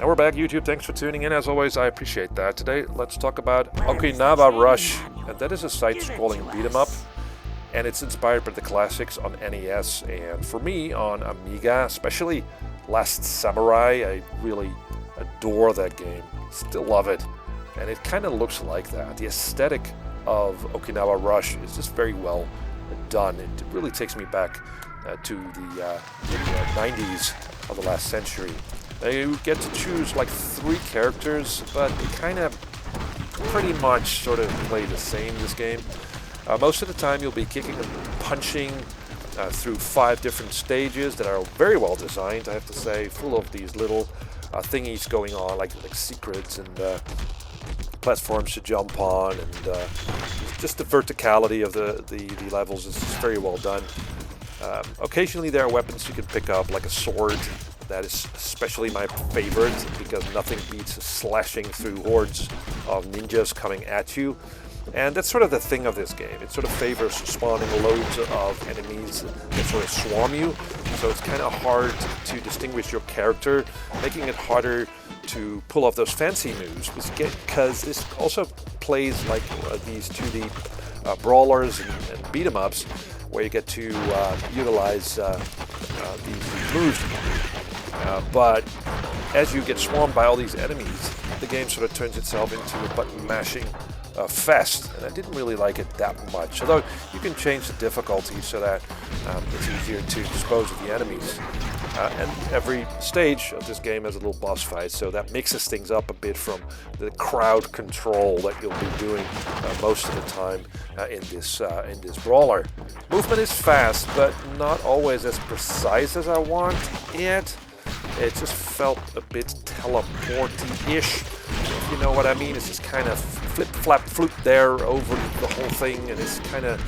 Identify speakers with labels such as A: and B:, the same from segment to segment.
A: And we're back, YouTube. Thanks for tuning in. As always, I appreciate that. Today, let's talk about Okinawa Rush. And that is a side-scrolling beat-em-up. And it's inspired by the classics on NES. And for me, on Amiga, especially Last Samurai, I really adore that game. Still love it. And it kind of looks like that. The aesthetic of Okinawa Rush is just very well done. It really takes me back to the 90s of the last century. You get to choose like 3 characters, but they kind of pretty much sort of play the same this game. Most of the time you'll be kicking and punching through 5 different stages that are very well designed, I have to say, full of these little thingies going on, like secrets and platforms to jump on, and just the verticality of the levels is very well done. Occasionally there are weapons you can pick up, like a sword. That is especially my favorite, because nothing beats slashing through hordes of ninjas coming at you. And that's sort of the thing of this game. It sort of favors spawning loads of enemies that sort of swarm you. So it's kind of hard to distinguish your character, making it harder to pull off those fancy moves. Because this also plays like these 2D brawlers and beat-em-ups, where you get to utilize these moves. But as you get swarmed by all these enemies, the game sort of turns itself into a button-mashing fest, and I didn't really like it that much. Although you can change the difficulty so that it's easier to dispose of the enemies. And every stage of this game has a little boss fight, so that mixes things up a bit from the crowd control that you'll be doing most of the time in this brawler. Movement is fast, but not always as precise as I want it. It just felt a bit teleporty-ish, if you know what I mean. It's just kind of flip-flap-floop there over the whole thing, and it's kind of,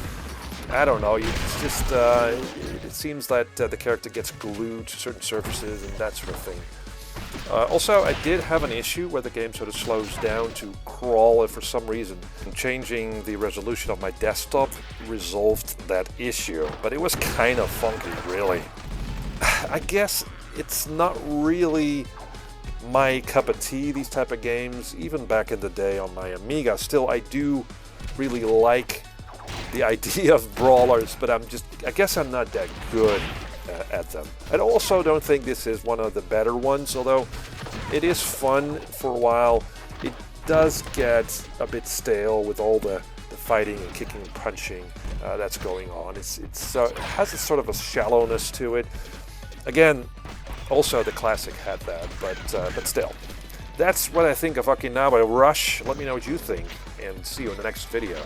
A: I don't know, it's just, it seems that the character gets glued to certain surfaces and that sort of thing. Also, I did have an issue where the game sort of slows down to crawl, and for some reason changing the resolution of my desktop resolved that issue, but it was kind of funky, really. I guess it's not really my cup of tea, these type of games, even back in the day on my Amiga. Still, I do really like the idea of brawlers, but I guess I'm not that good at them. I also don't think this is one of the better ones, although it is fun for a while. It does get a bit stale with all the fighting and kicking and punching that's going on. It has a sort of a shallowness to it. Again, also the classic had that, but still. That's what I think of Okinawa Rush. Let me know what you think, and see you in the next video.